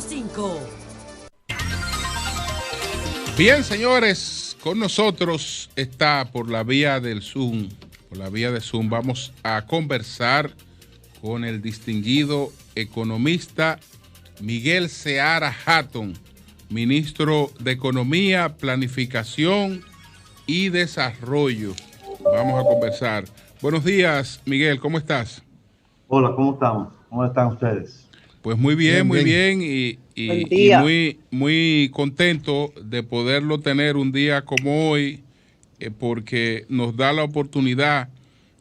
105. Bien, señores, con nosotros está por la vía del Zoom. Por la vía de Zoom vamos a conversar con el distinguido economista Miguel Seara Hatton, ministro de Economía, Planificación y Desarrollo. Vamos a conversar. Buenos días, Miguel, ¿cómo estás? Hola, ¿cómo estamos? ¿Cómo están ustedes? Pues muy bien, muy bien y muy contento de poderlo tener un día como hoy, porque nos da la oportunidad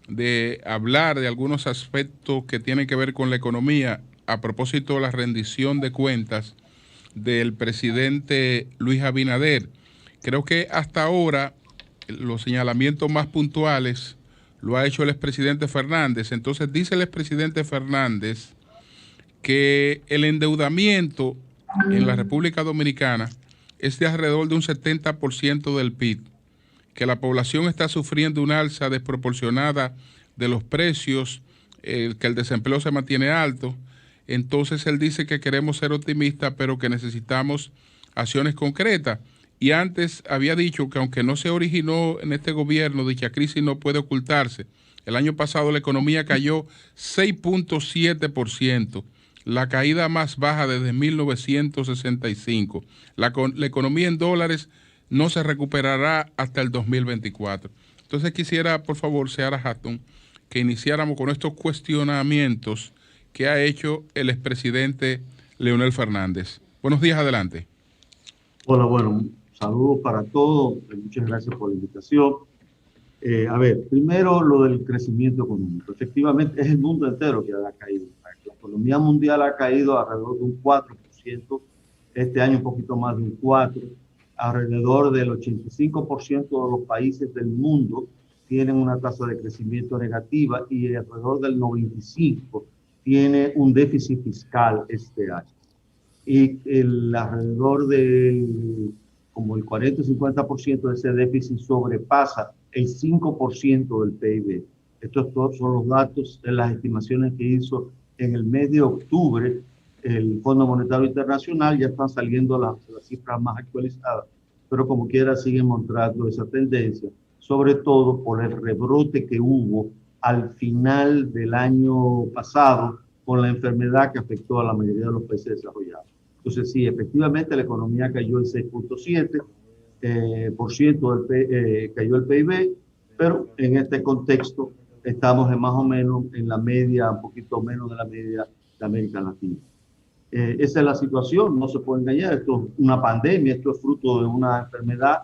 de hablar de algunos aspectos que tienen que ver con la economía a propósito de la rendición de cuentas del presidente Luis Abinader. Creo que hasta ahora los señalamientos más puntuales lo ha hecho el expresidente Fernández. Entonces dice el expresidente Fernández que el endeudamiento en la República Dominicana es de alrededor de un 70% del PIB, que la población está sufriendo una alza desproporcionada de los precios, que el desempleo se mantiene alto. Entonces él dice que queremos ser optimistas, pero que necesitamos acciones concretas. Y antes había dicho que aunque no se originó en este gobierno, dicha crisis no puede ocultarse. El año pasado la economía cayó 6.7%. La caída más baja desde 1965. La economía en dólares no se recuperará hasta el 2024. Entonces quisiera, por favor, Seara Hatton, que iniciáramos con estos cuestionamientos que ha hecho el expresidente Leonel Fernández. Buenos días, adelante. Hola, bueno, saludos para todos. Muchas gracias por la invitación. A ver, primero lo del crecimiento económico. Efectivamente, es el mundo entero que ha caído. La economía mundial ha caído alrededor de un 4%, este año un poquito más de un 4%, alrededor del 85% de los países del mundo tienen una tasa de crecimiento negativa y alrededor del 95% tiene un déficit fiscal este año. Y alrededor del como el 40 o 50% de ese déficit sobrepasa el 5% del PIB. Estos todos son los datos de las estimaciones que hizo en el mes de octubre el Fondo Monetario Internacional. Ya están saliendo las cifras más actualizadas, pero como quiera siguen mostrando esa tendencia, sobre todo por el rebrote que hubo al final del año pasado con la enfermedad que afectó a la mayoría de los países desarrollados. Entonces sí, efectivamente la economía cayó el 6.7%, cayó el PIB, pero en este contexto estamos en más o menos en la media, un poquito menos de la media de América Latina. Esa es la situación, no se puede engañar, esto es una pandemia, esto es fruto de una enfermedad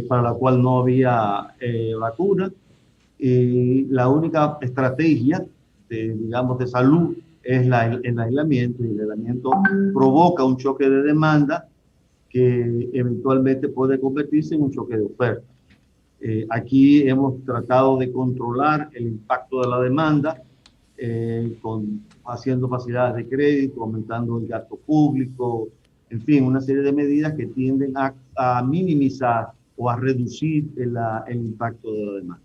para la cual no había vacuna, y la única estrategia de salud es el aislamiento, y el aislamiento provoca un choque de demanda que eventualmente puede convertirse en un choque de oferta. Aquí hemos tratado de controlar el impacto de la demanda, haciendo facilidades de crédito, aumentando el gasto público, en fin, una serie de medidas que tienden a minimizar o a reducir el impacto de la demanda.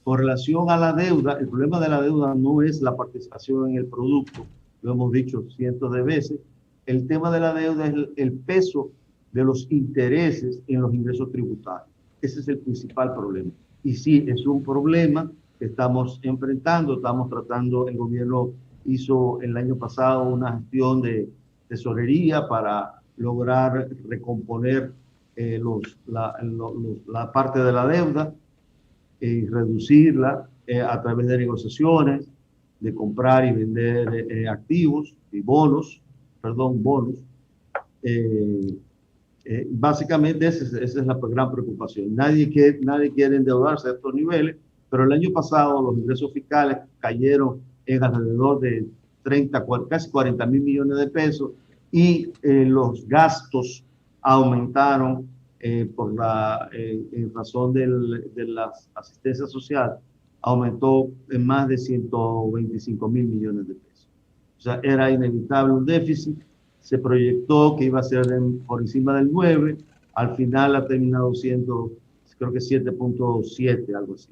Con relación a la deuda, el problema de la deuda no es la participación en el producto, lo hemos dicho cientos de veces. El tema de la deuda es el peso de los intereses en los ingresos tributarios. Ese es el principal problema. Y sí, es un problema que estamos enfrentando, estamos tratando, el gobierno hizo el año pasado una gestión de tesorería para lograr recomponer la parte de la deuda y reducirla a través de negociaciones, de comprar y vender activos y bonos. Básicamente esa es la gran preocupación. Nadie quiere endeudarse a estos niveles, pero el año pasado los ingresos fiscales cayeron en alrededor de casi 40 mil millones de pesos y los gastos aumentaron en razón de la asistencia social, aumentó en más de 125 mil millones de pesos. O sea, era inevitable un déficit. Se proyectó que iba a ser por encima del 9, al final ha terminado siendo, creo que 7.7, algo así.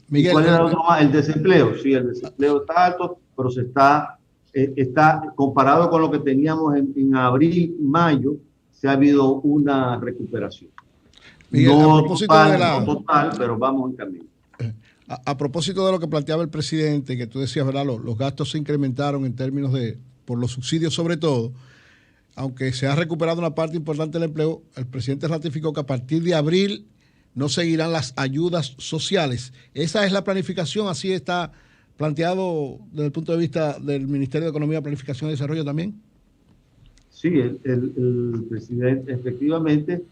Miguel, ¿cuál era el otro más? El desempleo. Sí, el desempleo está alto, pero se está está comparado con lo que teníamos en abril, mayo, se ha habido una recuperación. Miguel, no total, no total, pero vamos en camino. A propósito de lo que planteaba el presidente, que tú decías, ¿verdad? Los gastos se incrementaron en términos de, por los subsidios sobre todo, aunque se ha recuperado una parte importante del empleo, el presidente ratificó que a partir de abril no seguirán las ayudas sociales. ¿Esa es la planificación? ¿Así está planteado desde el punto de vista del Ministerio de Economía, Planificación y Desarrollo también? Sí, el presidente efectivamente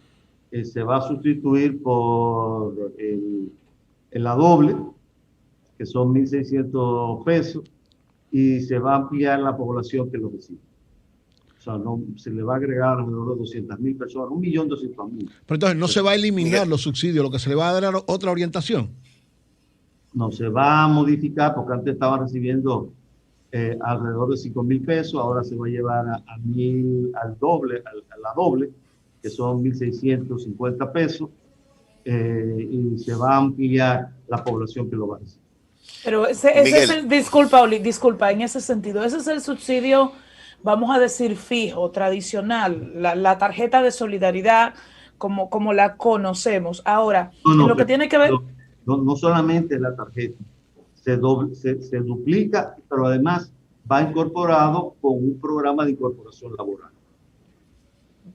se va a sustituir por la doble, que son 1.600 pesos, y se va a ampliar la población que lo recibe. O sea, no, se le va a agregar alrededor de 200.000 personas, 1.200.000. Pero entonces no se va a eliminar los subsidios, lo que se le va a dar otra orientación. No, se va a modificar, porque antes estaban recibiendo alrededor de 5.000 pesos, ahora se va a llevar al doble, a la doble, que son 1.650 pesos, y se va a ampliar la población que lo va a recibir. Pero ese es el, disculpa, en ese sentido, ese es el subsidio, vamos a decir, fijo, tradicional, la tarjeta de solidaridad como la conocemos. Ahora, en lo que tiene que ver... No solamente la tarjeta, se duplica, pero además va incorporado con un programa de incorporación laboral.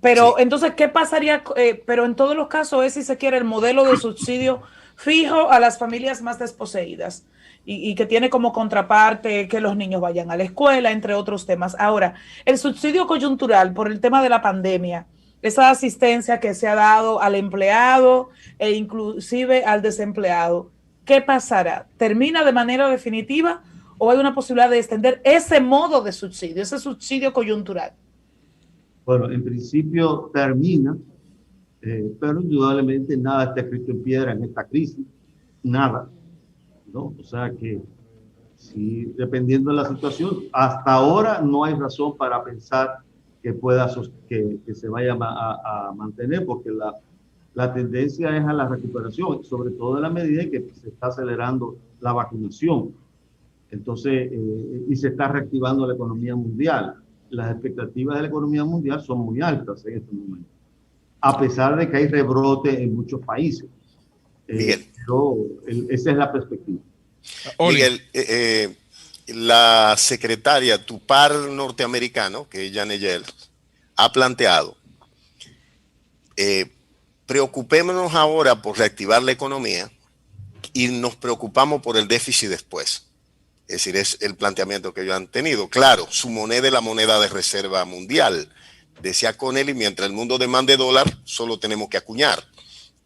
Pero sí. Entonces, ¿qué pasaría? Pero en todos los casos es, si se quiere, el modelo de subsidio fijo a las familias más desposeídas y que tiene como contraparte que los niños vayan a la escuela, entre otros temas. Ahora, el subsidio coyuntural por el tema de la pandemia, esa asistencia que se ha dado al empleado e inclusive al desempleado, ¿qué pasará? ¿Termina de manera definitiva o hay una posibilidad de extender ese modo de subsidio, ese subsidio coyuntural? Bueno, en principio termina, pero indudablemente nada está escrito en piedra en esta crisis, nada, ¿no? O sea que, si, dependiendo de la situación, hasta ahora no hay razón para pensar que se vaya a mantener, porque la tendencia es a la recuperación, sobre todo en la medida en que se está acelerando la vacunación. Entonces, y se está reactivando la economía mundial. Las expectativas de la economía mundial son muy altas en este momento, a pesar de que hay rebrote en muchos países. Miguel. Pero esa es la perspectiva. Miguel, la secretaria, tu par norteamericano, que es Janet Yellen, ha planteado, preocupémonos ahora por reactivar la economía y nos preocupamos por el déficit después. Es decir, es el planteamiento que ellos han tenido. Claro, su moneda es la moneda de reserva mundial. Decía Connelly, mientras el mundo demande dólar, solo tenemos que acuñar,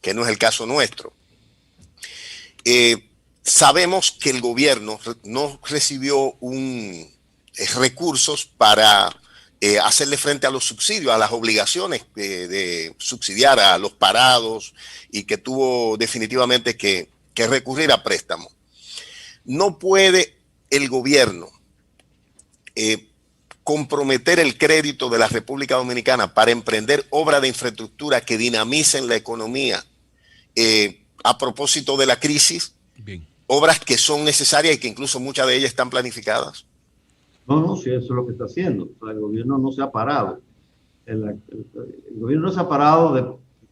que no es el caso nuestro. Sabemos que el gobierno no recibió recursos para hacerle frente a los subsidios, a las obligaciones de subsidiar a los parados y que tuvo definitivamente que recurrir a préstamos. No puede el gobierno comprometer el crédito de la República Dominicana para emprender obras de infraestructura que dinamicen la economía a propósito de la crisis. Bien. Obras que son necesarias y que incluso muchas de ellas están planificadas. No, sí, eso es lo que está haciendo. O sea, el gobierno no se ha parado. El gobierno no se ha parado de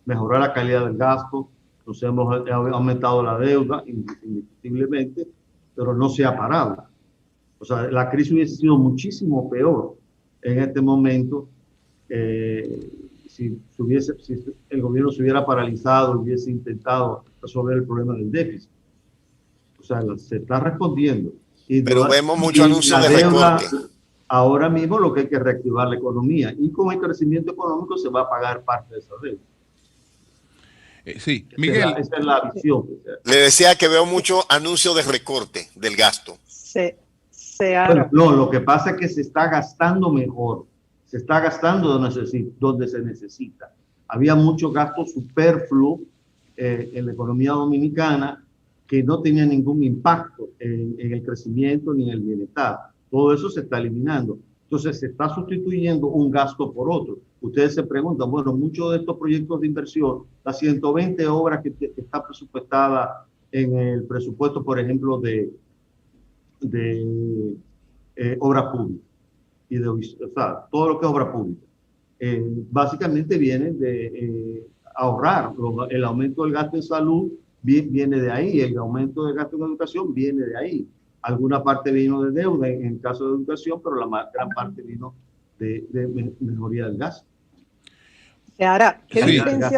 mejorar la calidad del gasto. Nos hemos aumentado la deuda indiscutiblemente, pero no se ha parado. O sea, la crisis hubiese sido muchísimo peor en este momento si el gobierno se hubiera paralizado y hubiese intentado resolver el problema del déficit. O sea, se está respondiendo. Pero vemos muchos anuncios de recorte. Ahora mismo lo que hay que reactivar la economía, y con el crecimiento económico se va a pagar parte de esa deuda. Sí, Miguel. Esa es la visión. Le decía que veo muchos anuncios de recorte del gasto. Bueno, no, lo que pasa es que se está gastando mejor. Se está gastando donde se necesita. Había mucho gasto superfluo en la economía dominicana que no tenía ningún impacto en el crecimiento ni en el bienestar. Todo eso se está eliminando. Entonces se está sustituyendo un gasto por otro. Ustedes se preguntan, bueno, muchos de estos proyectos de inversión, las 120 obras que está presupuestada en el presupuesto, por ejemplo, de obra pública. y de, o sea, todo lo que es obra pública. Básicamente viene de ahorrar. El aumento del gasto en salud viene de ahí, el aumento del gasto en educación viene de ahí. Alguna parte vino de deuda en el caso de educación, pero la gran parte vino de mejoría del gasto. Ahora,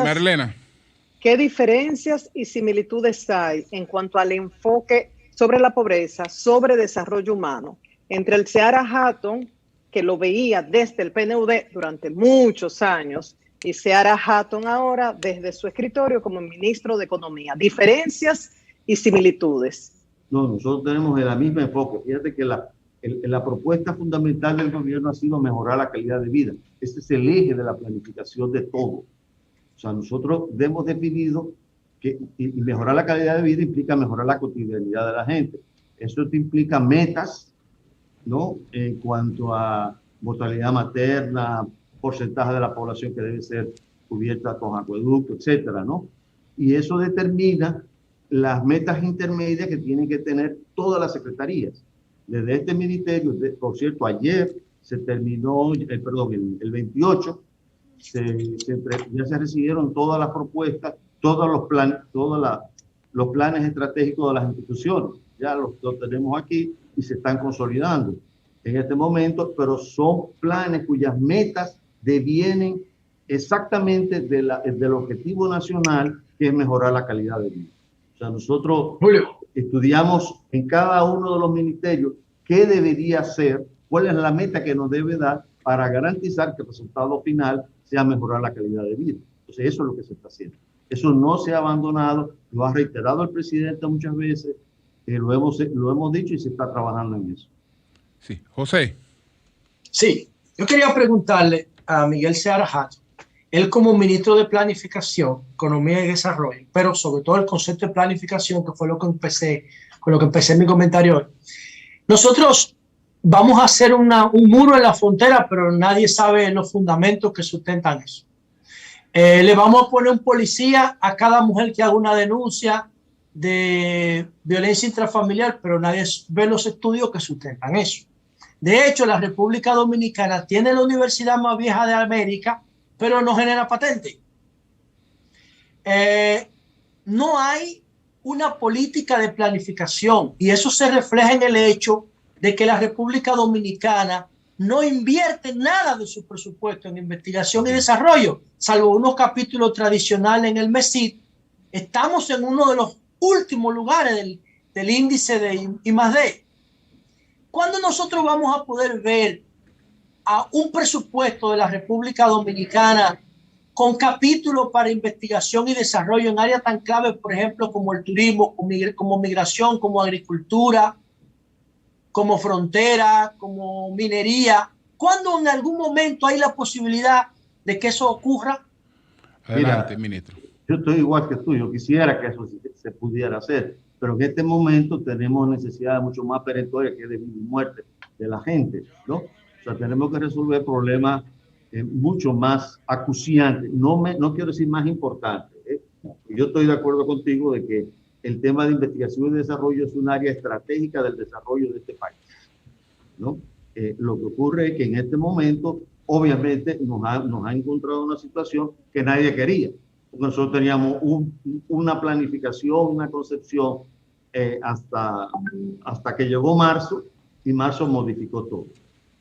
Marlena. ¿Qué diferencias y similitudes hay en cuanto al enfoque sobre la pobreza, sobre desarrollo humano, entre el Seara Hatton, que lo veía desde el PNUD durante muchos años, y Seara Hatton ahora desde su escritorio como ministro de Economía? Diferencias y similitudes. No, nosotros tenemos el mismo enfoque. Fíjate que la propuesta fundamental del gobierno ha sido mejorar la calidad de vida. Ese es el eje de la planificación de todo. O sea, nosotros hemos definido que y mejorar la calidad de vida implica mejorar la cotidianidad de la gente. Eso te implica metas, ¿no? En cuanto a mortalidad materna, porcentaje de la población que debe ser cubierta con acueducto, etcétera, ¿no? Y eso determina las metas intermedias que tienen que tener todas las secretarías. Desde este ministerio, por cierto, ayer se terminó, el 28, ya se recibieron todas las propuestas, todos los planes estratégicos de las instituciones. Ya los tenemos aquí y se están consolidando en este momento, pero son planes cuyas metas devienen exactamente del objetivo nacional, que es mejorar la calidad de vida. O sea, nosotros estudiamos en cada uno de los ministerios qué debería ser, cuál es la meta que nos debe dar para garantizar que el resultado final sea mejorar la calidad de vida. Entonces, eso es lo que se está haciendo. Eso no se ha abandonado, lo ha reiterado el presidente muchas veces, lo hemos dicho y se está trabajando en eso. Sí, José. Sí, yo quería preguntarle a Miguel Seara Hatton, él como ministro de Planificación, Economía y Desarrollo, pero sobre todo el concepto de planificación, que fue con lo que empecé mi comentario hoy. Nosotros vamos a hacer un muro en la frontera, pero nadie sabe los fundamentos que sustentan eso. Le vamos a poner un policía a cada mujer que haga una denuncia de violencia intrafamiliar, pero nadie ve los estudios que sustentan eso. De hecho, la República Dominicana tiene la universidad más vieja de América, pero no genera patente. No hay una política de planificación, y eso se refleja en el hecho de que la República Dominicana no invierte nada de su presupuesto en investigación y desarrollo, salvo unos capítulos tradicionales en el MESID. Estamos en uno de los últimos lugares del índice de I+D. ¿Cuándo nosotros vamos a poder ver a un presupuesto de la República Dominicana con capítulos para investigación y desarrollo en áreas tan claves, por ejemplo, como el turismo, como migración, como agricultura, como frontera, como minería? ¿Cuándo en algún momento hay la posibilidad de que eso ocurra? Adelante, ministro. Yo estoy igual que tú, yo quisiera que eso se pudiera hacer, pero en este momento tenemos necesidades mucho más perentorias, que es de vida y muerte de la gente, ¿no? O sea, tenemos que resolver problemas mucho más acuciantes, no quiero decir más importantes. Yo estoy de acuerdo contigo de que el tema de investigación y desarrollo es un área estratégica del desarrollo de este país, ¿no? Lo que ocurre es que en este momento, obviamente, nos ha encontrado una situación que nadie quería. Nosotros teníamos una planificación, una concepción hasta que llegó marzo, y marzo modificó todo.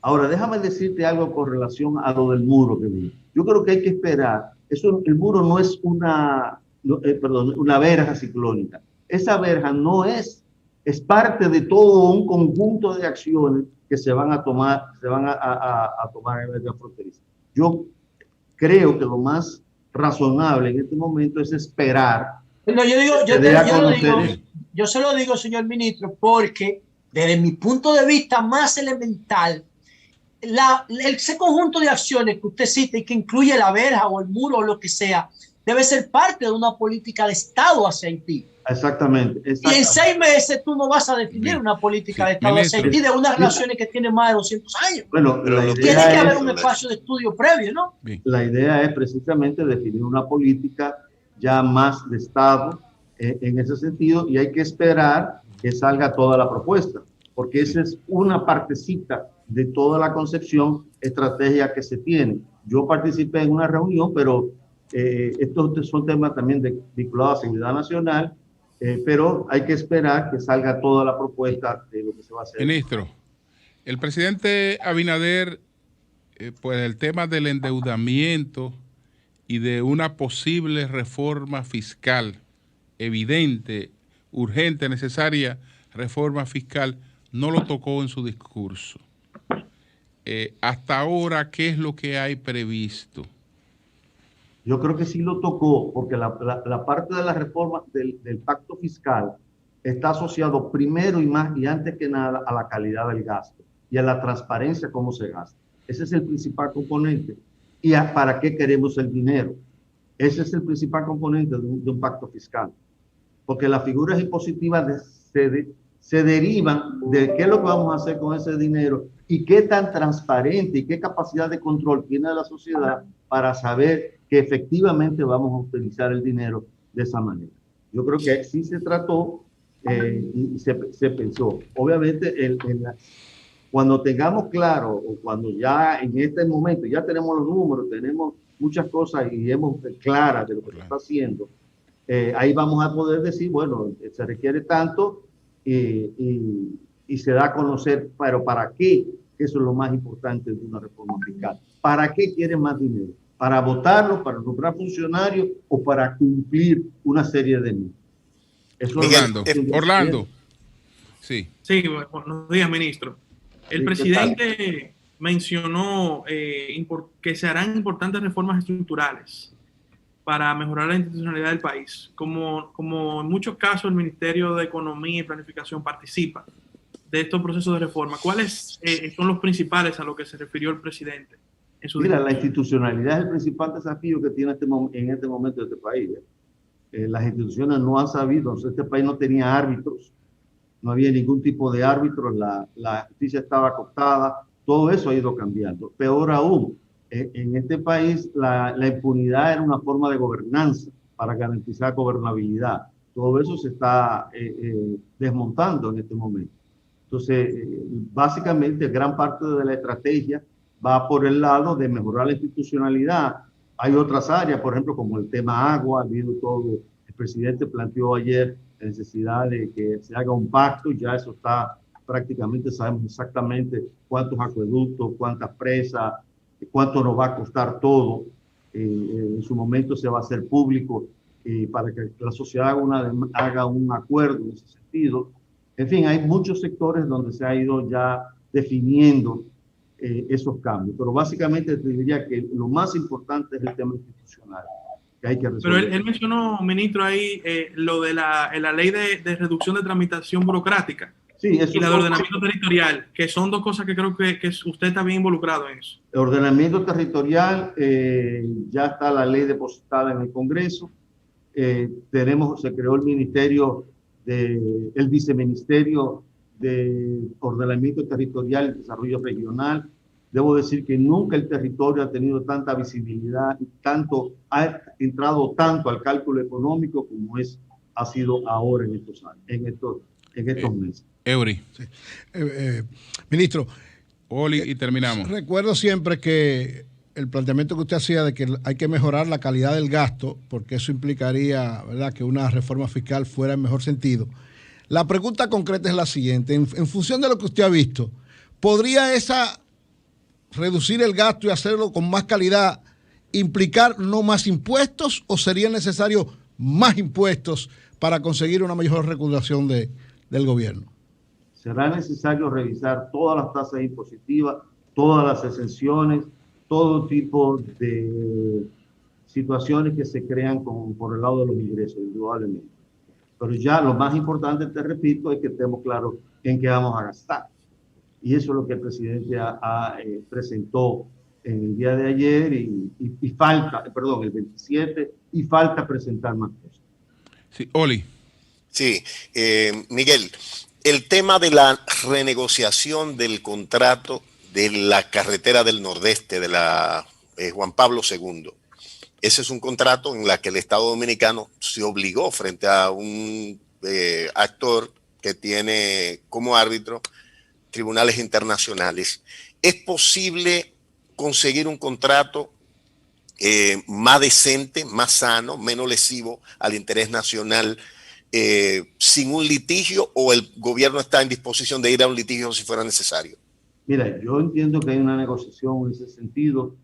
Ahora, déjame decirte algo con relación a lo del muro que vi. Yo creo que hay que esperar. El muro no es una verja ciclónica. Esa verja no es parte de todo un conjunto de acciones que se van a tomar en el área fronteriza. Yo creo que lo más razonable en este momento es esperar. No, yo se lo digo, señor ministro, porque desde mi punto de vista más elemental, ese conjunto de acciones que usted cita y que incluye la verja o el muro o lo que sea, debe ser parte de una política de Estado hacia Haití. Exactamente. Y en 6 meses tú no vas a definir una política de Estado hacia Haití de unas relaciones que tienen más de 200 años. Bueno, tiene que haber un espacio de estudio previo, ¿no? La idea es precisamente definir una política ya más de Estado en ese sentido, y hay que esperar que salga toda la propuesta, porque esa es una partecita de toda la concepción estratégica que se tiene. Yo participé en una reunión, pero estos son temas también vinculados a seguridad nacional, pero hay que esperar que salga toda la propuesta de lo que se va a hacer. Ministro, el presidente Abinader, pues el tema del endeudamiento y de una posible reforma fiscal, evidente, urgente, necesaria reforma fiscal, no lo tocó en su discurso. Hasta ahora, ¿qué es lo que hay previsto? Yo creo que sí lo tocó, porque la parte de la reforma del pacto fiscal está asociado primero y antes que nada a la calidad del gasto y a la transparencia cómo se gasta. Ese es el principal componente. ¿Y para qué queremos el dinero? Ese es el principal componente de un pacto fiscal. Porque las figuras impositivas se derivan de qué es lo que vamos a hacer con ese dinero y qué tan transparente y qué capacidad de control tiene la sociedad para saber que efectivamente vamos a utilizar el dinero de esa manera. Yo creo que sí se trató y se pensó. Obviamente, cuando tengamos claro, o cuando ya en este momento ya tenemos los números, tenemos muchas cosas y hemos claras de lo que se está haciendo, ahí vamos a poder decir, bueno, se requiere tanto y se da a conocer, pero ¿para qué? Eso es lo más importante de una reforma fiscal. ¿Para qué quieren más dinero? ¿Para votarlo, para nombrar funcionarios o para cumplir una serie de metas? Orlando. Sí. Sí, buenos días, ministro. El presidente mencionó que se harán importantes reformas estructurales para mejorar la institucionalidad del país. Como en muchos casos el Ministerio de Economía y Planificación participa de estos procesos de reforma. ¿Cuáles son los principales a lo que se refirió el presidente? Mira, la institucionalidad es el principal desafío que tiene en este momento este país. Las instituciones no han sabido, este país no tenía árbitros, no había ningún tipo de árbitros, la justicia estaba cooptada, todo eso ha ido cambiando. Peor aún, en este país la impunidad era una forma de gobernanza para garantizar gobernabilidad. Todo eso se está desmontando en este momento. Entonces, básicamente, gran parte de la estrategia va por el lado de mejorar la institucionalidad. Hay otras áreas, por ejemplo, como el tema agua, ha habido todo. El presidente planteó ayer la necesidad de que se haga un pacto, ya eso está prácticamente, sabemos exactamente cuántos acueductos, cuántas presas, cuánto nos va a costar todo. En su momento se va a hacer público para que la sociedad haga un acuerdo en ese sentido. En fin, hay muchos sectores donde se ha ido ya definiendo esos cambios. Pero básicamente te diría que lo más importante es el tema institucional que hay que resolver. Pero él mencionó, ministro, ahí lo de la ley de reducción de tramitación burocrática. Sí, eso y la de ordenamiento territorial, que son dos cosas que creo que usted está bien involucrado en eso. El ordenamiento territorial, ya está la ley depositada en el Congreso. Se creó el ministerio, el viceministerio de Ordenamiento Territorial y Desarrollo Regional. Debo decir que nunca el territorio ha tenido tanta visibilidad y ha entrado tanto al cálculo económico como ha sido ahora en estos años, en estos meses. Eury. Sí. Ministro. Oli, y terminamos. Recuerdo siempre que el planteamiento que usted hacía de que hay que mejorar la calidad del gasto, porque eso implicaría, ¿verdad?, que una reforma fiscal fuera en mejor sentido. La pregunta concreta es la siguiente. En función de lo que usted ha visto, ¿podría reducir el gasto y hacerlo con más calidad implicar no más impuestos o sería necesario más impuestos para conseguir una mejor recaudación del gobierno? Será necesario revisar todas las tasas impositivas, todas las exenciones, todo tipo de situaciones que se crean por el lado de los ingresos, indudablemente. Pero ya lo más importante, te repito, es que estemos claros en qué vamos a gastar. Y eso es lo que el presidente presentó en el día de ayer y falta, perdón, el 27, y falta presentar más cosas. Sí, Oli. Sí, Miguel, el tema de la renegociación del contrato de la carretera del Nordeste de la Juan Pablo II. Ese es un contrato en el que el Estado Dominicano se obligó frente a un actor que tiene como árbitro tribunales internacionales, ¿es posible conseguir un contrato más decente, más sano, menos lesivo al interés nacional sin un litigio, o el gobierno está en disposición de ir a un litigio si fuera necesario? Mira, yo entiendo que hay una negociación en ese sentido.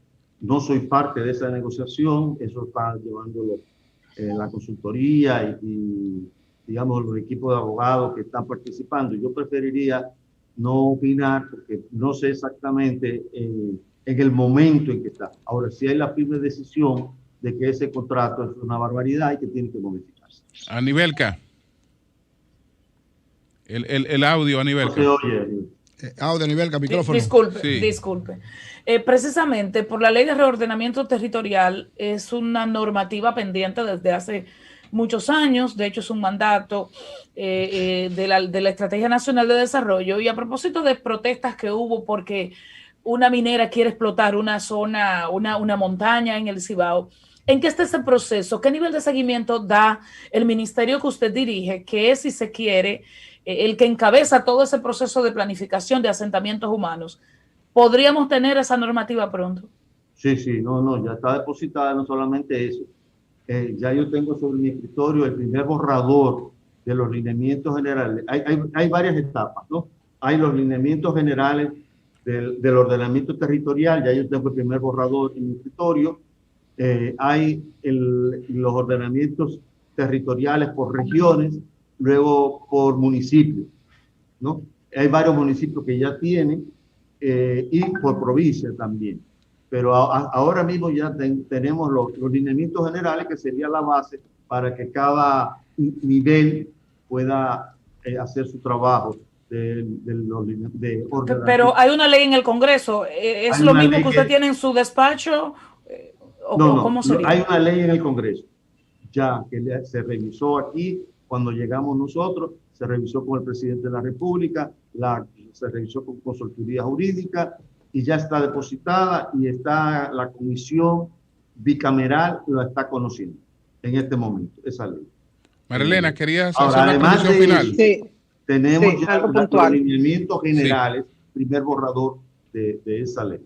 No soy parte de esa negociación, eso está llevándolo la consultoría y, digamos, los equipos de abogados que están participando. Yo preferiría no opinar porque no sé exactamente en el momento en que está. Ahora, sí hay la firme decisión de que ese contrato es una barbaridad y que tiene que modificarse. Anibelka. El audio, Anibelka. No se oye. Audio, Anibelka, micrófono. Disculpe, Sí. disculpe. Precisamente por la ley de reordenamiento territorial es una normativa pendiente desde hace muchos años. De hecho, es un mandato de la Estrategia Nacional de Desarrollo. Y a propósito de protestas que hubo porque una minera quiere explotar una zona, una montaña en el Cibao, ¿en qué está ese proceso? ¿Qué nivel de seguimiento da el ministerio que usted dirige, que es, si se quiere, el que encabeza todo ese proceso de planificación de asentamientos humanos? ¿Podríamos tener esa normativa pronto? Sí, no, ya está depositada, no solamente eso. Ya yo tengo sobre mi escritorio el primer borrador de los lineamientos generales. Hay varias etapas, ¿no? Hay los lineamientos generales del ordenamiento territorial, ya yo tengo el primer borrador en mi escritorio. Hay los ordenamientos territoriales por regiones, luego por municipios, ¿no? Hay varios municipios que ya tienen, y por provincia también. Pero ahora mismo ya tenemos los lineamientos generales, que sería la base para que cada nivel pueda hacer su trabajo de ordenamiento. Pero hay una ley en el Congreso. ¿Es lo mismo que usted tiene en su despacho? No, ¿cómo sería? hay una ley en el Congreso, ya que se revisó aquí cuando llegamos nosotros, se revisó con el presidente de la República, se revisó con consultoría jurídica y ya está depositada, y está la comisión bicameral la está conociendo en este momento, esa ley. Marilena, ¿querías Ahora, hacer una conclusión final? Sí. Tenemos Sí, ya algo los puntual. lineamientos generales, primer borrador de esa ley.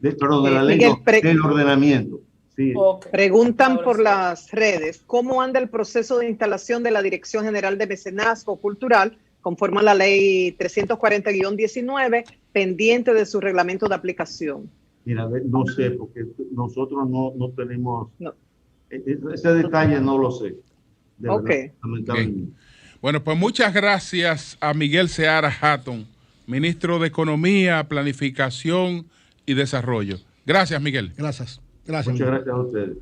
Perdón, de la ley, Miguel, del ordenamiento. Sí. Okay. Preguntan Ahora por sí. las redes, ¿cómo anda el proceso de instalación de la Dirección General de Mecenazgo Cultural, conforme a la ley 340-19, pendiente de su reglamento de aplicación? Mira, no sé, porque nosotros no tenemos, No. ese detalle no lo sé. De Ok. verdad, lamentablemente. Bueno, pues muchas gracias a Miguel Seara Hatton, ministro de Economía, Planificación y Desarrollo. Gracias, Miguel. Gracias. Muchas gracias a ustedes.